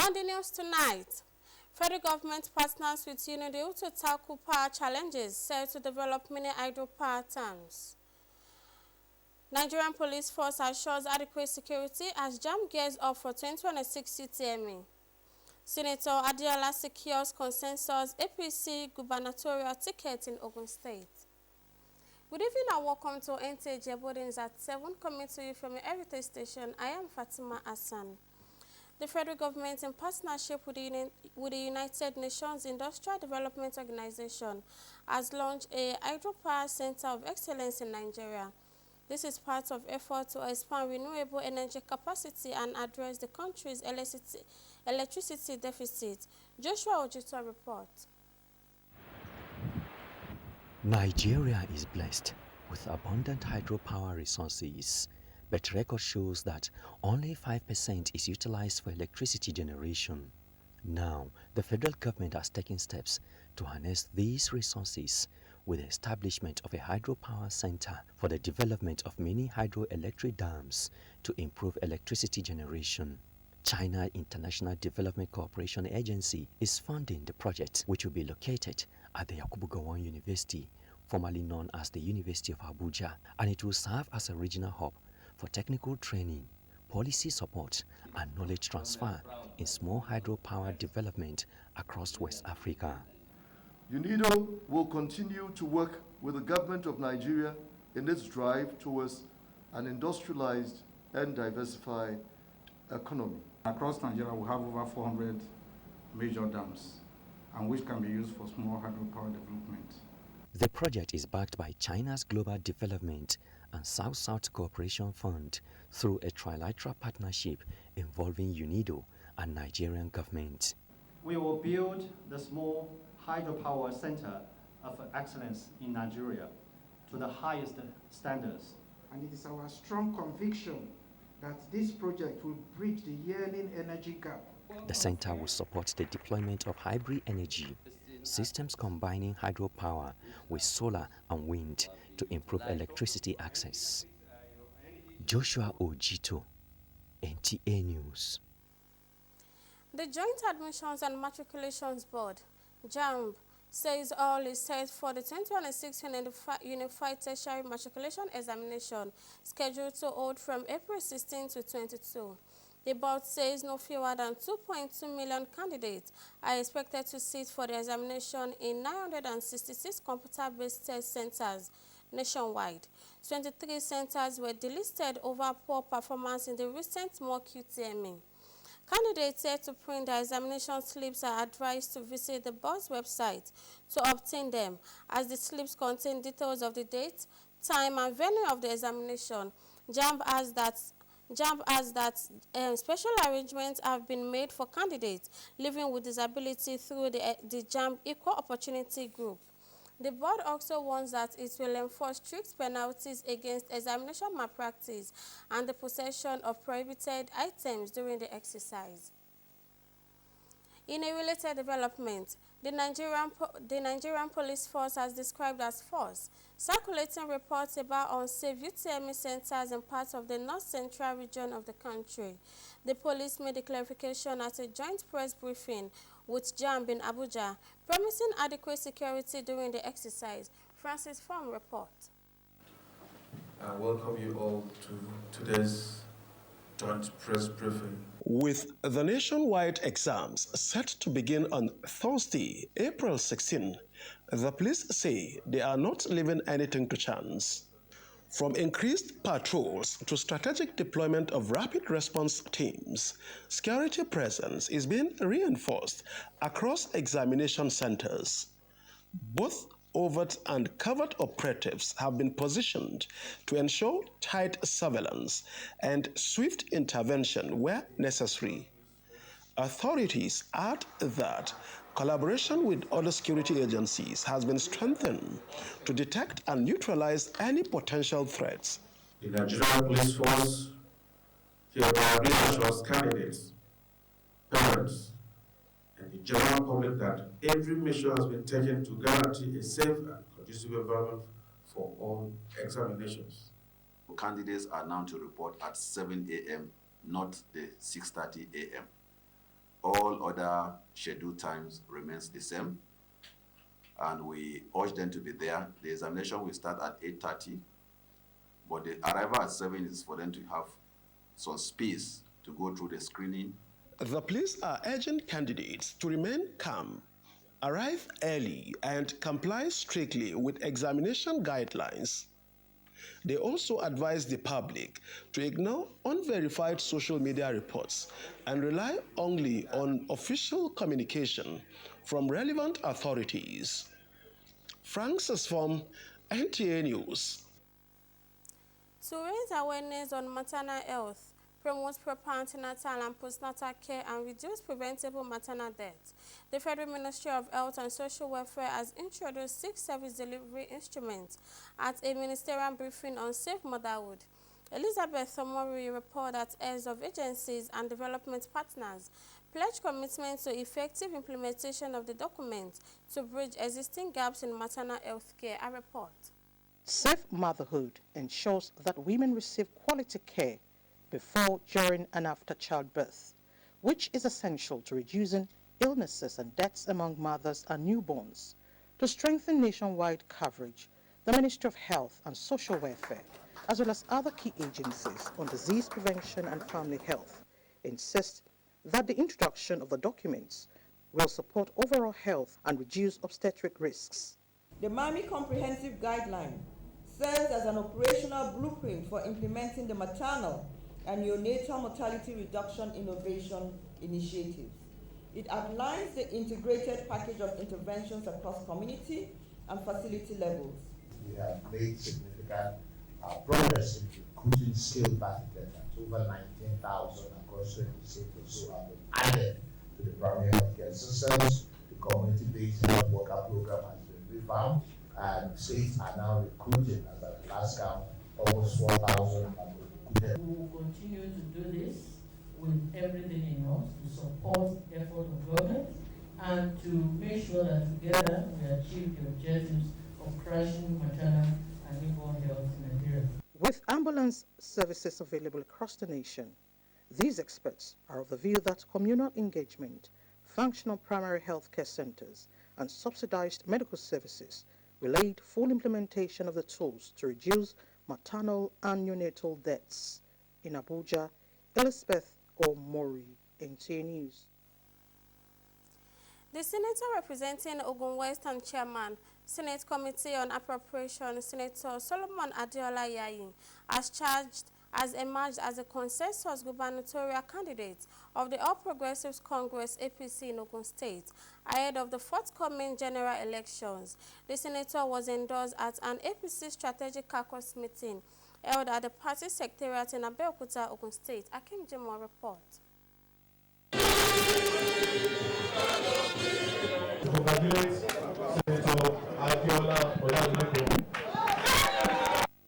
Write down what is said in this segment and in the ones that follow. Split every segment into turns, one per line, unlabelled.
On the news tonight, federal government partners with UNIDO to tackle power challenges set to develop mini hydropower dams. Nigerian police force assures adequate security as JAMB gears up for 2026 CTME. Senator Adiola secures consensus APC gubernatorial ticket in Ogun State. Good evening and welcome to Nta Ijebu Ode at 7, coming to you from your Heritage Station. I am Fatima Hassan. The federal government, in partnership with the United Nations Industrial Development Organization, has launched a hydropower center of excellence in Nigeria. This is part of effort to expand renewable energy capacity and address the country's electricity deficit. Joshua Ojito reports.
Nigeria is blessed with abundant hydropower resources, but record shows that only 5% is utilized for electricity generation. Now, the federal government has taken steps to harness these resources with the establishment of a hydropower center for the development of mini hydroelectric dams to improve electricity generation. China International Development Cooperation Agency is funding the project, which will be located at the Yakubu Gowon University, formerly known as the University of Abuja, and it will serve as a regional hub for technical training, policy support, and knowledge transfer in small hydropower development across West Africa.
UNIDO will continue to work with the government of Nigeria in its drive towards an industrialized and diversified economy.
Across Nigeria, we have over 400 major dams, and which can be used for small hydropower development.
The project is backed by China's Global Development and South-South Cooperation Fund through a trilateral partnership involving UNIDO and Nigerian government.
We will build the small hydropower center of excellence in Nigeria to the highest standards.
And it is our strong conviction that this project will bridge the yearning energy gap.
The center will support the deployment of hybrid energy systems combining hydropower with solar and wind to improve electricity access. Joshua Ojito, NTA News.
The Joint Admissions and Matriculations Board, JAMB, says all is set for the 2026 Unified Tertiary Matriculation Examination, scheduled to hold from April 16 to 22. The board says no fewer than 2.2 million candidates are expected to sit for the examination in 966 computer-based test centers nationwide. 23 centers were delisted over poor performance in the recent mock UTME. Candidates here to print their examination slips are advised to visit the board's website to obtain them, as the slips contain details of the date, time, and venue of the examination. JAMB adds that special arrangements have been made for candidates living with disability through the JAMB Equal Opportunity Group. The board also warns that it will enforce strict penalties against examination malpractice and the possession of prohibited items during the exercise. In a related development, the Nigerian police force has described as false circulating reports about unsafe UTME centers in parts of the north-central region of the country. The police made the clarification at a joint press briefing with JAMB in Abuja, promising adequate security during the exercise. Francis Fong report.
I welcome you all to today's joint press briefing.
With the nationwide exams set to begin on Thursday, April 16, the police say they are not leaving anything to chance. From increased patrols to strategic deployment of rapid response teams, security presence is being reinforced across examination centers. Both overt and covert operatives have been positioned to ensure tight surveillance and swift intervention where necessary. Authorities add that collaboration with other security agencies has been strengthened to detect and neutralize any potential threats.
The Nigerian Police Force hereby reassures candidates, parents, and the general public that every measure has been taken to guarantee a safe and conducive environment for all examinations.
Candidates are now to report at 7 a.m., not the 6:30 a.m. all other scheduled times remains the same, and we urge them to be there. The examination will start at 8:30, but the arrival at 7 is for them to have some space to go through the screening.
The police are urging candidates to remain calm, arrive early, and comply strictly with examination guidelines. They also advise the public to ignore unverified social media reports and rely only on official communication from relevant authorities. Francis from NTA News.
To raise awareness on maternal health, promote proper antenatal and postnatal care, and reduce preventable maternal deaths, the Federal Ministry of Health and Social Welfare has introduced 6 service delivery instruments at a ministerial briefing on safe motherhood. Elizabeth Thomori reported that heads of agencies and development partners pledged commitment to effective implementation of the document to bridge existing gaps in maternal health care. A report.
Safe motherhood ensures that women receive quality care before, during, and after childbirth, which is essential to reducing illnesses and deaths among mothers and newborns. To strengthen nationwide coverage, the Ministry of Health and Social Welfare, as well as other key agencies on disease prevention and family health, insist that the introduction of the documents will support overall health and reduce obstetric risks.
The MAMI Comprehensive Guideline serves as an operational blueprint for implementing the maternal and neonatal mortality reduction innovation initiatives. It outlines the integrated package of interventions across community and facility levels.
We have made significant progress in recruiting skilled birth attendants. Over 19,000 across 20 states or so have been added to the primary healthcare systems. The community-based health worker program has been revamped, and states are now recruiting, as at the last count, almost 4,000 have been recruited.
We will continue to do this with everything in us to support the effort of government and to make sure that together we achieve the objectives of crashing maternal and newborn health in Nigeria.
With ambulance services available across the nation, these experts are of the view that communal engagement, functional primary health care centers, and subsidized medical services will aid full implementation of the tools to reduce maternal and neonatal deaths. In Abuja, Elizabeth Omori, NTA News.
The senator representing Ogun West and Chairman, Senate Committee on Appropriation, Senator Solomon Adeola Yayin, has emerged as a consensus gubernatorial candidate of the All Progressives Congress APC in Ogun State ahead of the forthcoming general elections. The senator was endorsed at an APC strategic caucus meeting held at the party secretariat in Abeokuta, Ogun State. Akim Jimo report.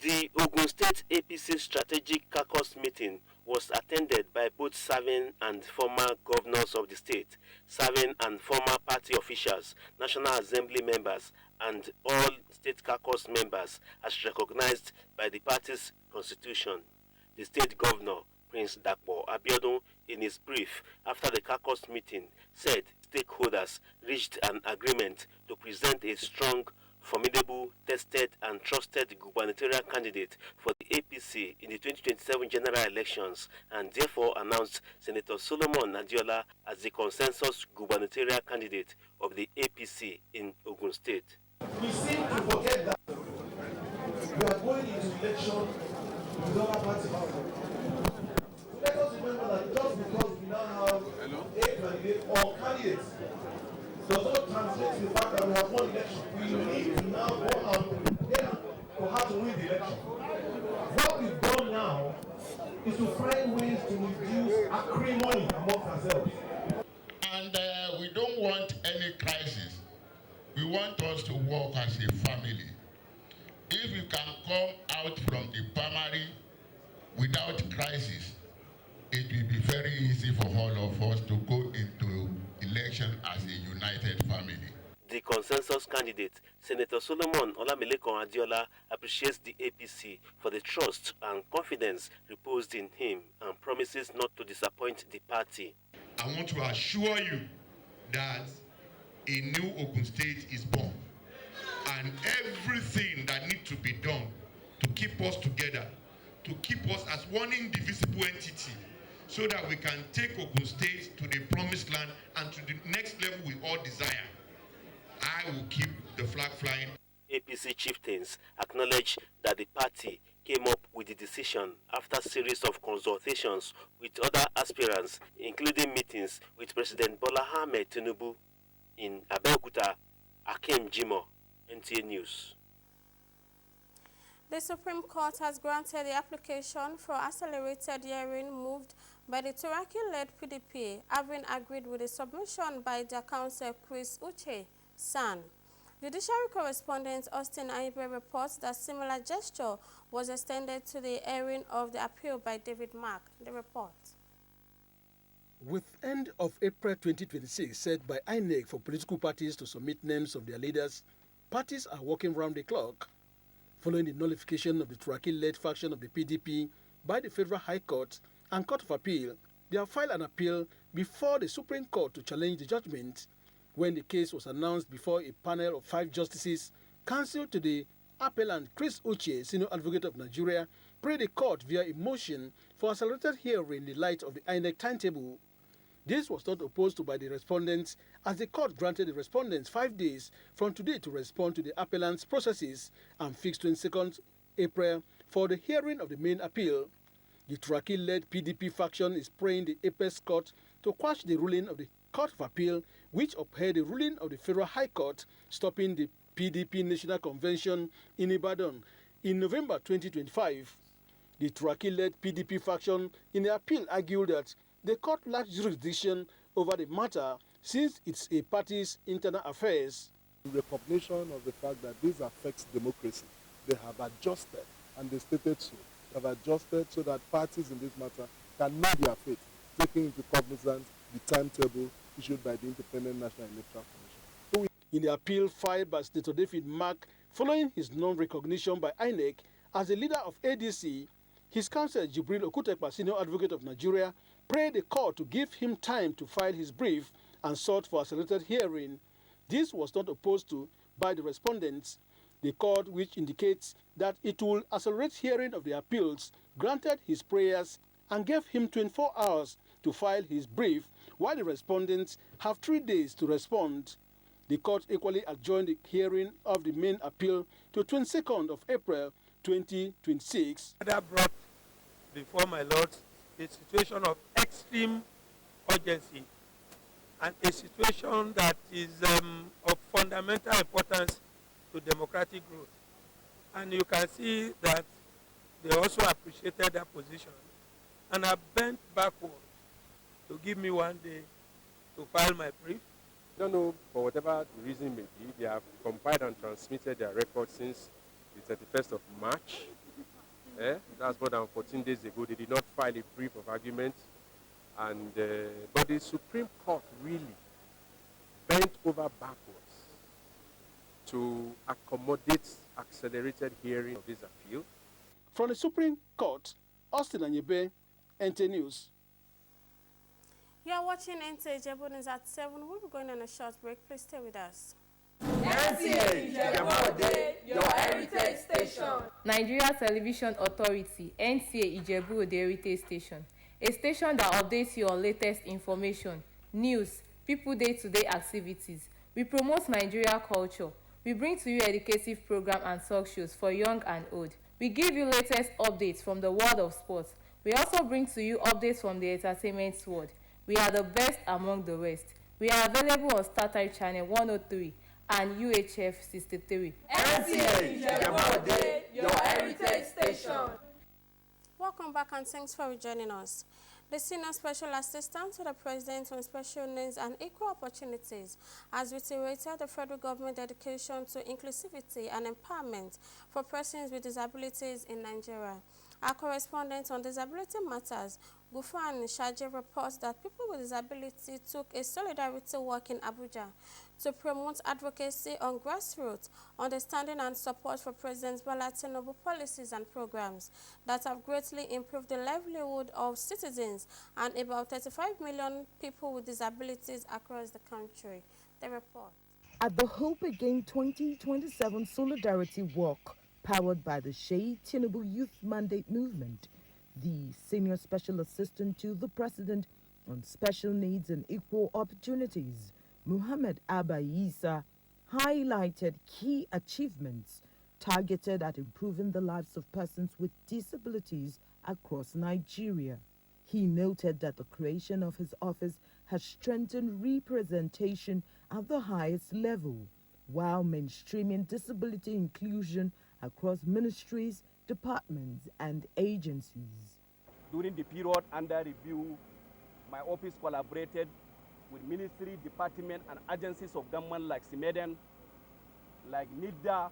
The Ogun State APC Strategic Caucus meeting was attended by both serving and former governors of the state, serving and former party officials, National Assembly members, and all state caucus members as recognized by the party's constitution. The state governor, Prince Dapo Abiodun, in his brief after the caucus meeting, said stakeholders reached an agreement to present a strong, formidable, tested and trusted gubernatorial candidate for the APC in the 2027 general elections, and therefore announced Senator Solomon Adeola as the consensus gubernatorial candidate of the APC in Ogun State.
We seem to forget that we are going into election with other parties. Let us remember that just because we now have a candidate or candidates does not translate to the fact that we have won election. We need to now go and get for how to win the election. What we've done now is to find ways to reduce acrimony amongst ourselves.
And we don't want any crisis. We want us to work as a family. If we can come out from the primary without crisis, it will be very easy for all of us to go into election as a united family.
The consensus candidate, Senator Solomon Olamilekan Adeola, appreciates the APC for the trust and confidence reposed in him and promises not to disappoint the party.
I want to assure you that a new Ogun State is born. And everything that needs to be done to keep us together, to keep us as one indivisible entity, so that we can take Ogun State to the promised land and to the next level we all desire. I will keep the flag flying.
APC chieftains acknowledged that the party came up with the decision after a series of consultations with other aspirants, including meetings with President Bola Ahmed Tinubu in Abeokuta. Akim Jimo, NTA News.
The Supreme Court has granted the application for accelerated hearing moved by the Turaki-led PDP, having agreed with the submission by their counsel Chris Uche San. Judiciary correspondent Austin Aibe reports that similar gesture was extended to the hearing of the appeal by David Mark. The report.
With end of April 2026 set by INEC for political parties to submit names of their leaders, parties are working round the clock. Following the nullification of the Turaki-led faction of the PDP by the Federal High Court and Court of Appeal, they have filed an appeal before the Supreme Court to challenge the judgment. When the case was announced before a panel of 5 justices, counsel to the appellant Chris Uche, Senior Advocate of Nigeria, prayed the court via a motion for accelerated hearing in the light of the INEC timetable. This was not opposed to by the respondents, as the court granted the respondents 5 days from today to respond to the appellant's processes and fixed 22nd April for the hearing of the main appeal. The Turaki-led PDP faction is praying the Apex Court to quash the ruling of the Court of Appeal, which upheld the ruling of the Federal High Court, stopping the PDP National Convention in Ibadan in November 2025. The Turaki-led PDP faction in the appeal argued that the court lacks jurisdiction over the matter since it's a party's internal affairs.
In recognition of the fact that this affects democracy, they have adjusted, and they stated so. They have adjusted so that parties in this matter can know their fate, taking into cognizance the timetable issued by the Independent National Electoral Commission.
In the appeal filed by Senator David Mark following his non-recognition by INEC as the leader of ADC, his counsel Jibril Okutekpa, Senior Advocate of Nigeria, prayed the court to give him time to file his brief and sought for accelerated hearing. This was not opposed to by the respondents. The court, which indicates that it will accelerate hearing of the appeals, granted his prayers and gave him 24 hours to file his brief, while the respondents have 3 days to respond. The court equally adjourned the hearing of the main appeal to 22nd of April 2026.
That brought before my lords a situation of extreme urgency and a situation that is of fundamental importance to democratic growth. And you can see that they also appreciated that position and have bent backward to give me 1 day to file my brief.
I don't know, for whatever the reason may be, they have compiled and transmitted their record since the 31st of March. That's more than 14 days ago. They did not file a brief of argument. And but the Supreme Court really bent over backwards to accommodate accelerated hearing of this appeal.
From the Supreme Court, Austin Anyebe, NTA News.
You are watching Nta Ijebu Ode at 7. We'll be going on a short break. Please stay with us.
Nta Ijebu Ode, your heritage station. Nigeria Television Authority, Nta Ijebu Ode Heritage Station. A station that updates you on latest information, news, people day-to-day activities. We promote Nigeria culture. We bring to you educative program and talk shows for young and old. We give you latest updates from the world of sports. We also bring to you updates from the entertainment world. We are the best among the rest. We are available on StarTimes Channel 103 and UHF 63. Nta Ijebu Ode, your heritage station.
Welcome back and thanks for joining us. The Senior Special Assistant to the President on Special Needs and Equal Opportunities has reiterated the federal government dedication to inclusivity and empowerment for persons with disabilities in Nigeria. Our correspondent on disability matters, Gufan Shaji, reports that people with disability took a solidarity walk in Abuja to promote advocacy on grassroots, understanding and support for President Bola Tinubu policies and programs that have greatly improved the livelihood of citizens and about 35 million people with disabilities across the country. The report.
At the Hope Again 2027 Solidarity Walk, powered by the Sheikh Tinubu Youth Mandate Movement, the Senior Special Assistant to the President on Special Needs and Equal Opportunities, Muhammad Abba Isa, highlighted key achievements targeted at improving the lives of persons with disabilities across Nigeria. He noted that the creation of his office has strengthened representation at the highest level, while mainstreaming disability inclusion across ministries, departments, and agencies.
During the period under review, my office collaborated with ministry, department, and agencies of government like CIMEDEN, like NIDA,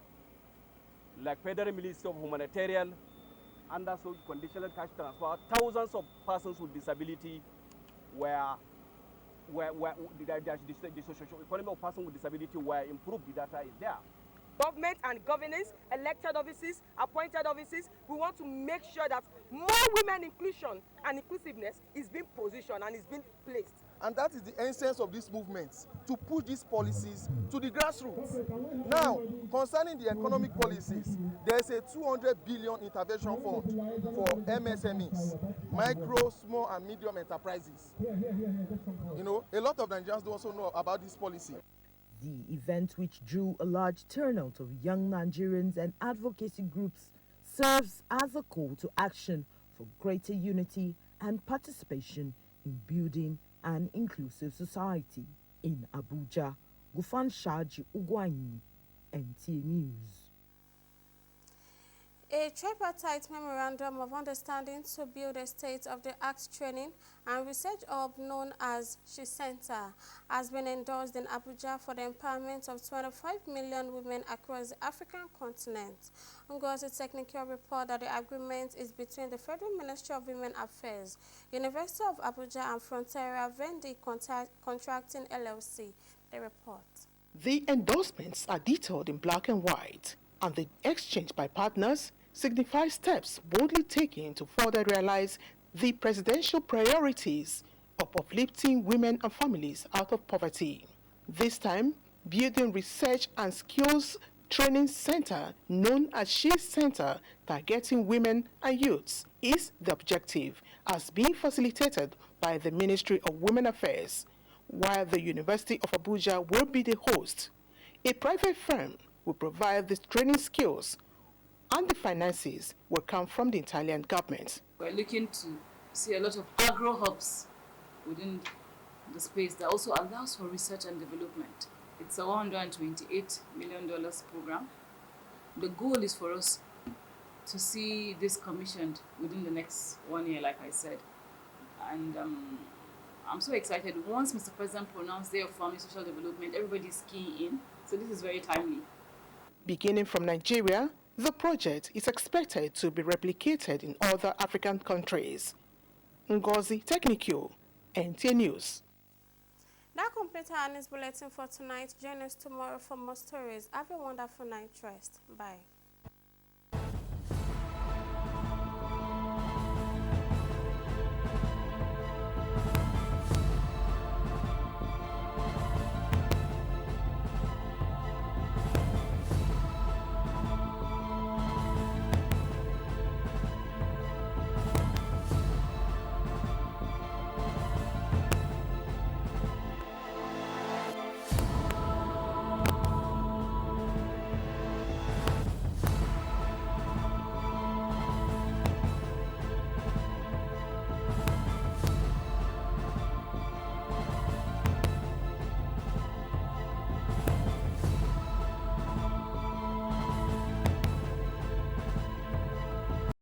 like Federal Ministry of Humanitarian, under social conditional cash transfer. Thousands of persons with disability where the socio-economic of persons with disability were improved. The data is there.
Government and governance, elected offices, appointed offices, we want to make sure that more women inclusion and inclusiveness is being positioned and is being placed.
And that is the essence of this movement, to push these policies to the grassroots. Now, concerning the economic policies, there is a 200 billion intervention fund for MSMEs, micro, small, and medium enterprises. You know, a lot of Nigerians don't also know about this policy.
The event, which drew a large turnout of young Nigerians and advocacy groups, serves as a call to action for greater unity and participation in building an inclusive society. In Abuja, Gufan Shaji Ugwanyi, NTA News.
A tripartite memorandum of understanding to build a state-of-the-art training and research hub known as She Center has been endorsed in Abuja for the empowerment of 25 million women across the African continent. Ngozi Technical report that the agreement is between the Federal Ministry of Women Affairs, University of Abuja, and Frontera Vendi Contracting LLC. The report.
The endorsements are detailed in black and white, and the exchange by partners signifies steps boldly taken to further realize the presidential priorities of uplifting women and families out of poverty. This time, building research and skills training center known as She Center, targeting women and youths, is the objective, as being facilitated by the Ministry of Women Affairs, while the University of Abuja will be the host. A private firm will provide the training skills, and the finances will come from the Italian government.
We're looking to see a lot of agro hubs within the space that also allows for research and development. It's a $128 million program. The goal is for us to see this commissioned within the next 1 year, like I said. And I'm so excited. Once Mr. President pronounced Day of Family Social Development, everybody's keying in. So this is very timely.
Beginning from Nigeria, the project is expected to be replicated in other African countries. Ngozi Technical, NTA News.
That completes our news bulletin for tonight. Join us tomorrow for more stories. Have a wonderful night rest. Bye.